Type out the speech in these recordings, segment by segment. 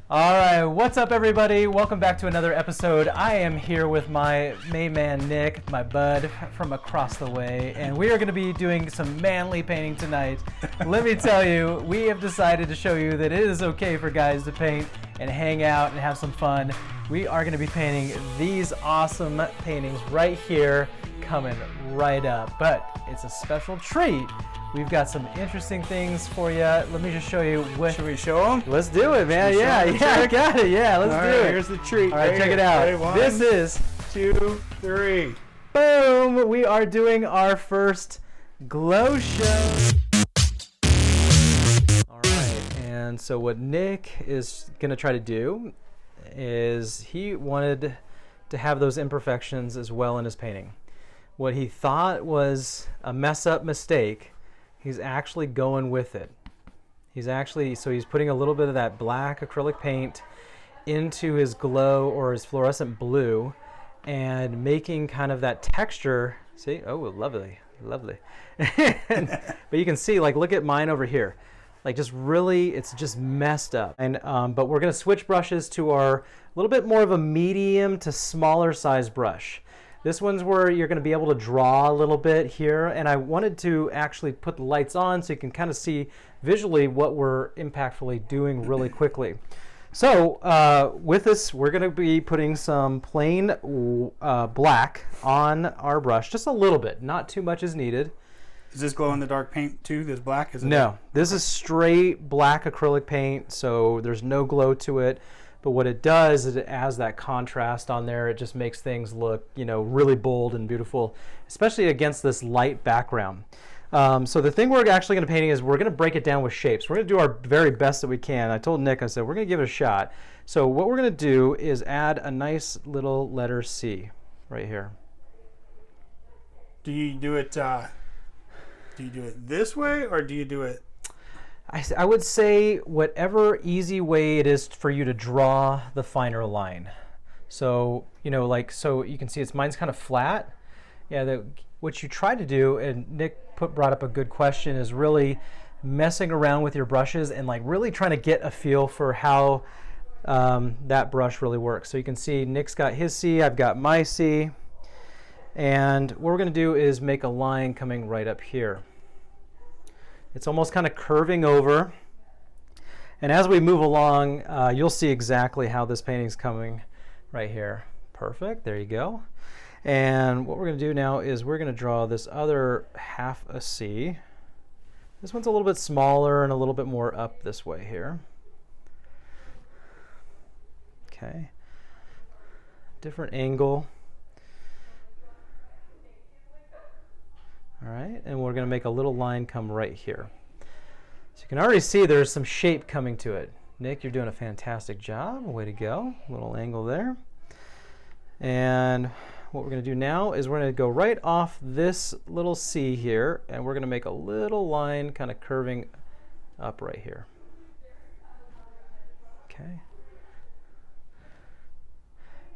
All right, what's up, everybody? Welcome back to another episode. I am here with my main man, Nick, my bud from across the way, and we are going to be doing some manly painting tonight. Let me tell you, we have decided to show you that it is okay for guys to paint and hang out and have some fun. We are going to be painting these awesome paintings right here, coming right up, but it's a special treat. We've got some interesting things for you. Let me just show you what. Should we show them? Let's do it, man. Yeah, I got it. Yeah, let's do it. Here's the treat. All right, check it out. Ready? One, this is 2, 3. Boom. We are doing our first glow show. All right, and so what Nick is gonna try to do is he wanted to have those imperfections as well in his painting. What he thought was a mess-up mistake, he's actually going with it. So he's putting a little bit of that black acrylic paint into his glow or his fluorescent blue and making kind of that texture. See? Oh, lovely, lovely. But you can see, like, look at mine over here. Like, just really, it's just messed up. And but we're gonna switch brushes to our little bit more of a medium to smaller size brush. This one's where you're going to be able to draw a little bit here, and I wanted to actually put the lights on so you can kind of see visually what we're impactfully doing really quickly. So with this, we're going to be putting some plain black on our brush, just a little bit, not too much is needed. Is this glow-in-the-dark paint too, this black? Is it? No, this is straight black acrylic paint, so there's no glow to it. But what it does is it adds that contrast on there. It just makes things look, really bold and beautiful, especially against this light background. So the thing we're actually going to paint is we're going to break it down with shapes. We're going to do our very best that we can. I told Nick, I said, we're going to give it a shot. So what we're going to do is add a nice little letter C right here. Do you do it this way, or do you do it? I would say whatever easy way it is for you to draw the finer line. So, so you can see mine's kind of flat. Yeah, what you try to do, and Nick brought up a good question, is really messing around with your brushes and like really trying to get a feel for how that brush really works. So you can see Nick's got his C, I've got my C. And what we're gonna do is make a line coming right up here. It's almost kind of curving over. And as we move along, you'll see exactly how this painting's coming right here. Perfect, there you go. And what we're gonna do now is we're gonna draw this other half a C. This one's a little bit smaller and a little bit more up this way here. Okay, different angle. All right, and we're going to make a little line come right here. So you can already see there's some shape coming to it. Nick, you're doing a fantastic job. Way to go. Little angle there. And what we're going to do now is we're going to go right off this little C here, and we're going to make a little line kind of curving up right here. Okay.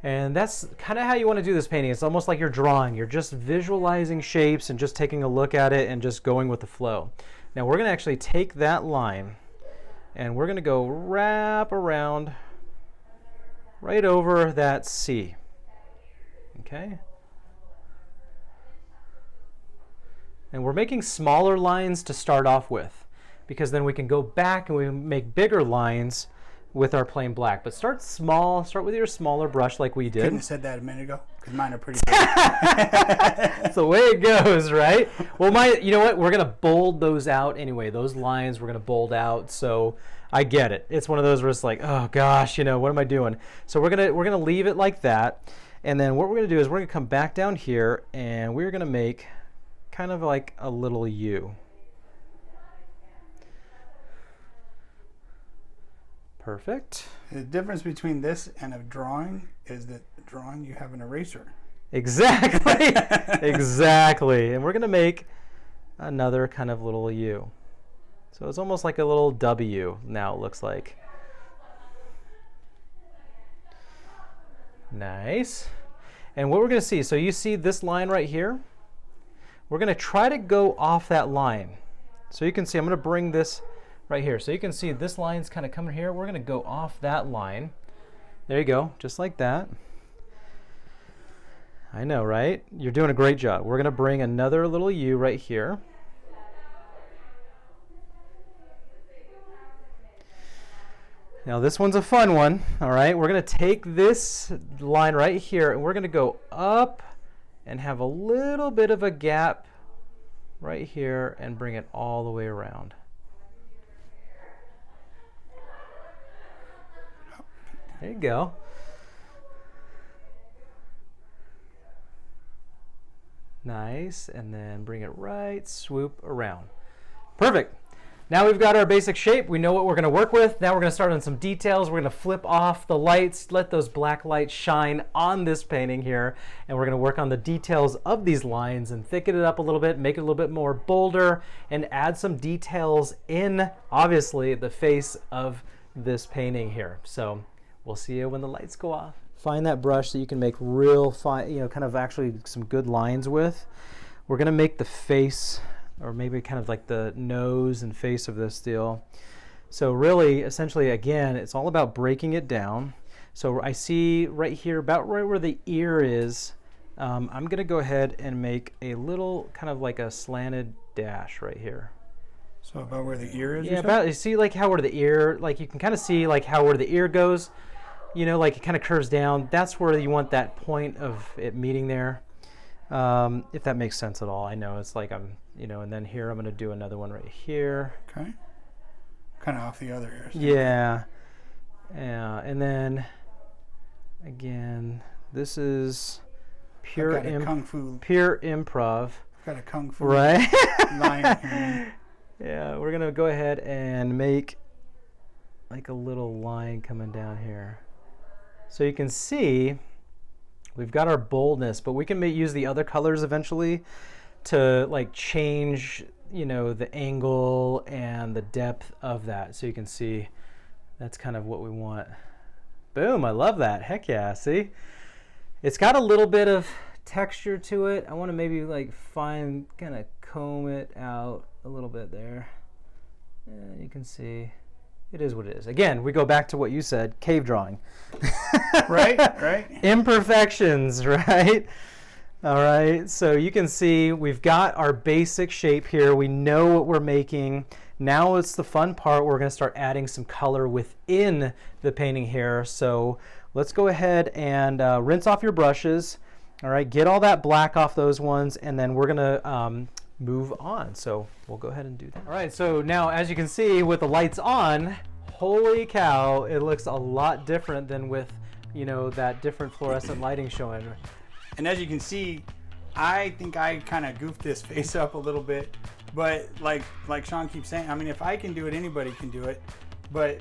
And that's kind of how you want to do this painting. It's almost like you're drawing. You're just visualizing shapes and just taking a look at it and just going with the flow. Now we're going to actually take that line and we're going to go wrap around right over that C. Okay? And we're making smaller lines to start off with, because then we can go back and we make bigger lines with our plain black. But start small, start with your smaller brush like we did. Couldn't have said that a minute ago, because mine are pretty big. That's the way it goes, right? Well, you know what? We're gonna bold those out anyway. Those lines we're gonna bold out, so I get it. It's one of those where it's like, oh gosh, what am I doing? So we're gonna leave it like that, and then what we're gonna do is we're gonna come back down here and we're gonna make kind of like a little U. Perfect. The difference between this and a drawing is that drawing you have an eraser. Exactly. Exactly. And we're going to make another kind of little U. So it's almost like a little W now, it looks like. Nice. And what we're going to see, so you see this line right here? We're going to try to go off that line. So you can see I'm going to bring this right here. So you can see this line's kind of coming here. We're going to go off that line. There you go, just like that. I know, right? You're doing a great job. We're going to bring another little U right here. Now this one's a fun one, all right? We're going to take this line right here and we're going to go up and have a little bit of a gap right here and bring it all the way around. There you go. Nice, and then bring it right, swoop around. Perfect. Now we've got our basic shape. We know what we're going to work with. Now we're going to start on some details. We're going to flip off the lights, let those black lights shine on this painting here, and we're going to work on the details of these lines and thicken it up a little bit, make it a little bit more bolder, and add some details in, obviously, the face of this painting here. So we'll see you when the lights go off. Find that brush that you can make real fine, kind of actually some good lines with. We're going to make the face, or maybe kind of like the nose and face of this deal. So really, essentially, again, it's all about breaking it down. So I see right here, about right where the ear is, I'm going to go ahead and make a little kind of like a slanted dash right here. So about where the ear is? Yeah, you see like how where the ear, like you can kind of see like how where the ear goes. Like it kind of curves down. That's where you want that point of it meeting there. If that makes sense at all. I know it's like and then here I'm going to do another one right here. Okay. Kind of off the other ear. Yeah. Yeah. And then again, this is pure improv. Got a kung fu right? line here. Yeah, we're going to go ahead and make like a little line coming down here. So you can see we've got our boldness, but we can use the other colors eventually to like change, the angle and the depth of that. So you can see that's kind of what we want. Boom, I love that. Heck yeah, see? It's got a little bit of texture to it. I want to maybe like kind of comb it out a little bit there. And you can see it is what it is. Again, we go back to what you said, cave drawing. Right. Imperfections, right? All right, so you can see we've got our basic shape here. We know what we're making. Now it's the fun part. We're going to start adding some color within the painting here. So let's go ahead and rinse off your brushes. All right, get all that black off those ones, and then we're going to move on. So we'll go ahead and do that. All right, so now as you can see with the lights on, holy cow, it looks a lot different than with, that different fluorescent lighting showing. And as you can see, I think I kind of goofed this face up a little bit, but like Sean keeps saying, I mean, if I can do it, anybody can do it, but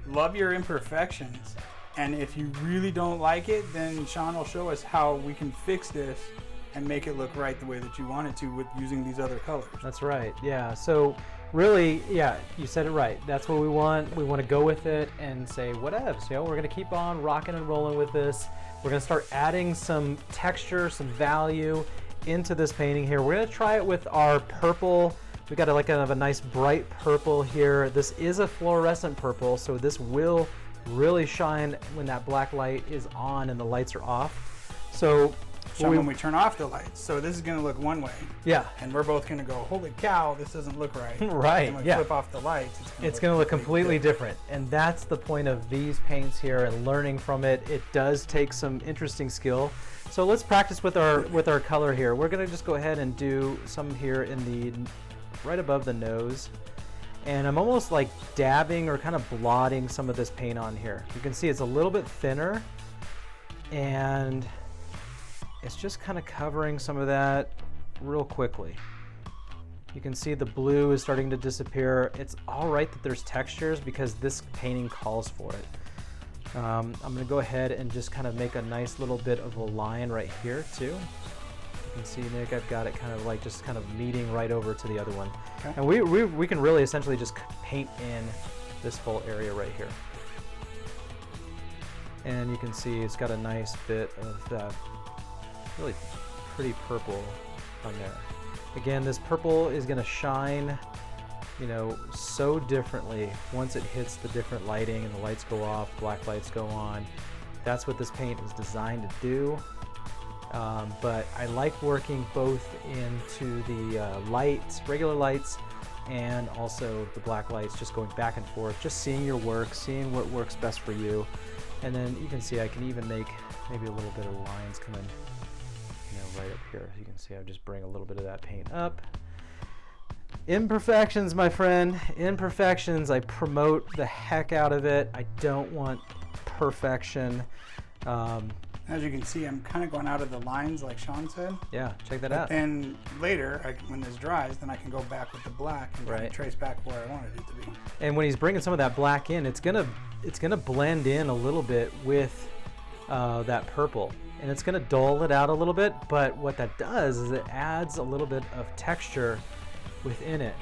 love your imperfections. And if you really don't like it, then Sean will show us how we can fix this and make it look right the way that you want it to with using these other colors. That's right, yeah. So really, yeah, you said it right. That's what we want. We want to go with it and say, whatevs, we're going to keep on rocking and rolling with this. We're going to start adding some texture, some value into this painting here. We're going to try it with our purple. We got like kind of a nice bright purple here. This is a fluorescent purple, so this will really shine when that black light is on and the lights are off. So when we turn off the lights. So this is going to look one way. Yeah. And we're both going to go, holy cow, this doesn't look right. Right, and when we yeah. flip off the lights, it's going to look completely different. And that's the point of these paints here and learning from it. It does take some interesting skill. So let's practice with our color here. We're going to just go ahead and do some here in the right above the nose. And I'm almost like dabbing or kind of blotting some of this paint on here. You can see it's a little bit thinner, and it's just kind of covering some of that real quickly. You can see the blue is starting to disappear. It's all right that there's textures because this painting calls for it. I'm going to go ahead and just kind of make a nice little bit of a line right here too. You can see, Nick, I've got it kind of like just kind of meeting right over to the other one. Okay. And we can really essentially just paint in this full area right here. And you can see it's got a nice bit of that really pretty purple on there. Again, this purple is going to shine so differently once it hits the different lighting and the lights go off, black lights go on. That's what this paint is designed to do. But I like working both into the lights, regular lights, and also the black lights, just going back and forth, just seeing your work, seeing what works best for you. And then you can see I can even make maybe a little bit of lines come in, right up here. You can see I just bring a little bit of that paint up. Imperfections, my friend, imperfections. I promote the heck out of it. I don't want perfection. As you can see, I'm kind of going out of the lines like Sean said. Yeah, check that out. And later, when this dries, then I can go back with the black and kind of trace back where I wanted it to be. And when he's bringing some of that black in, it's gonna blend in a little bit with that purple, and it's gonna dull it out a little bit. But what that does is it adds a little bit of texture within it.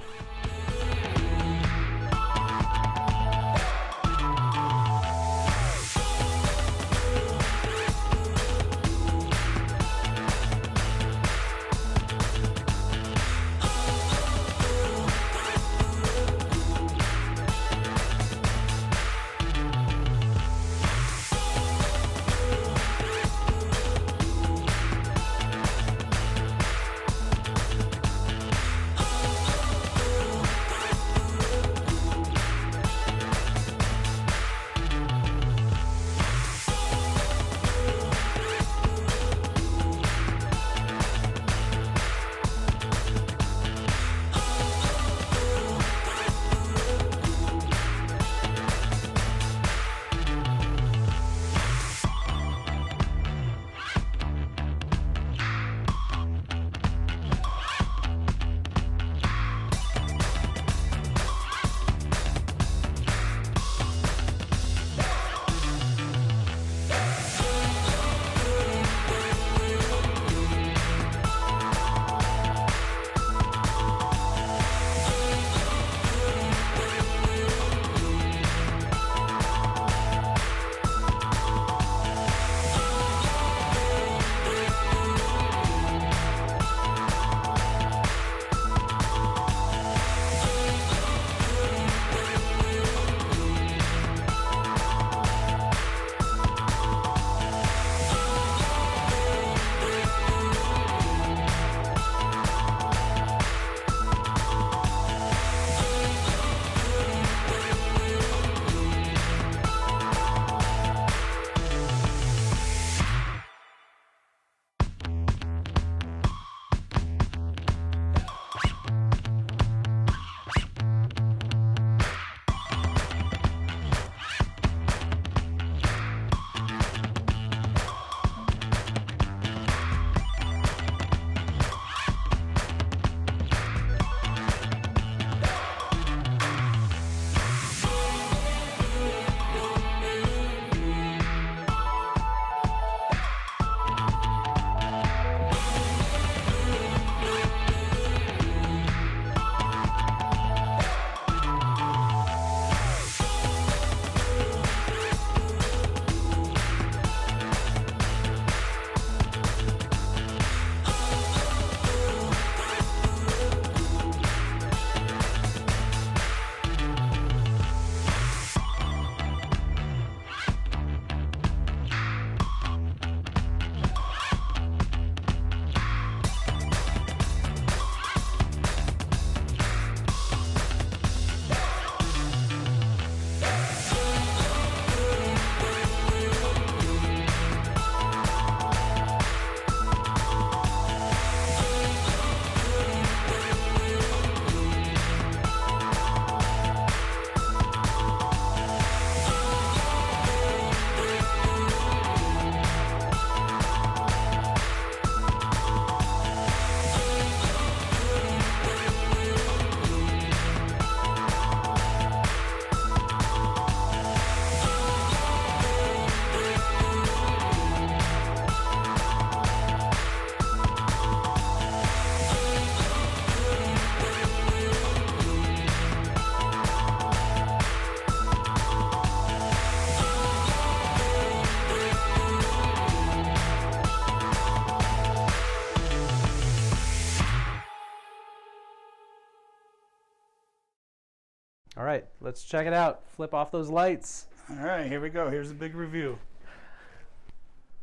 All right, let's check it out. Flip off those lights. All right, here we go. Here's a big review.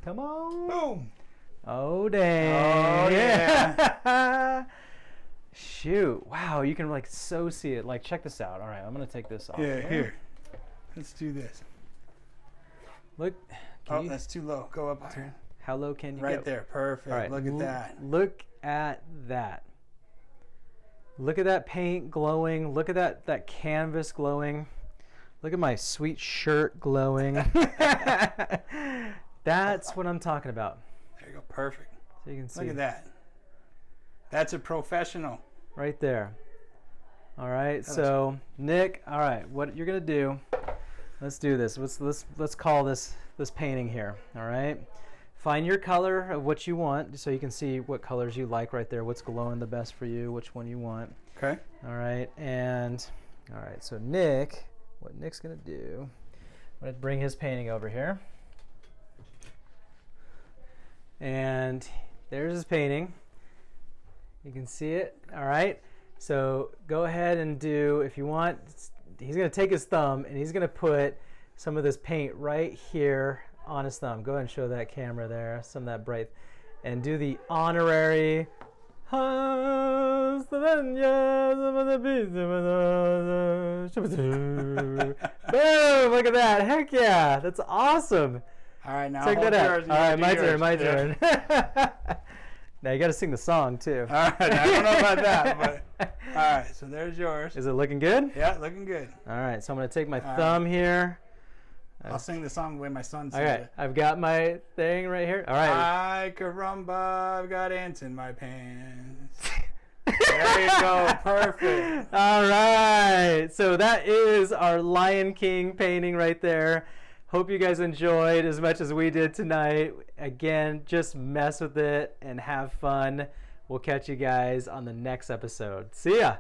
Come on. Boom. Oh, dang. Oh, yeah. Shoot. Wow, you can like so see it. Like, check this out. All right, I'm going to take this off. Yeah, here. Let's do this. Look. Oh, that's too low. Go up higher. How low can you go? Right there. Perfect. All right. Look at that. Look at that. Look at that paint glowing. Look at that canvas glowing. Look at my sweet shirt glowing. That's what I'm talking about. There you go. Perfect. So you can see. Look at that. That's a professional. Right there. All right. So Nick, all right, what you're gonna do? Let's do this. Let's call this painting here. All right. Find your color of what you want, so you can see what colors you like right there. What's glowing the best for you? Which one you want? Okay. All right. And all right. So Nick, what Nick's gonna do? I'm gonna bring his painting over here. And there's his painting. You can see it. All right. So go ahead and do, if you want, he's going to take his thumb and he's going to put some of this paint right here on his thumb. Go ahead and show that camera there, some of that bright, and do the honorary. Boom! Look at that. Heck yeah. That's awesome. All right, now check that out. All right, my turn. Yeah. Now you got to sing the song too. All right, I don't know about that, but all right. So there's yours. Is it looking good? Yeah, looking good. All right, so I'm gonna take my thumb here. I'll sing the song the way my son sings it. I've got my thing right here. All right. Ay caramba, I've got ants in my pants. There you go. Perfect. All right. So that is our Lion King painting right there. Hope you guys enjoyed as much as we did tonight. Again, just mess with it and have fun. We'll catch you guys on the next episode. See ya.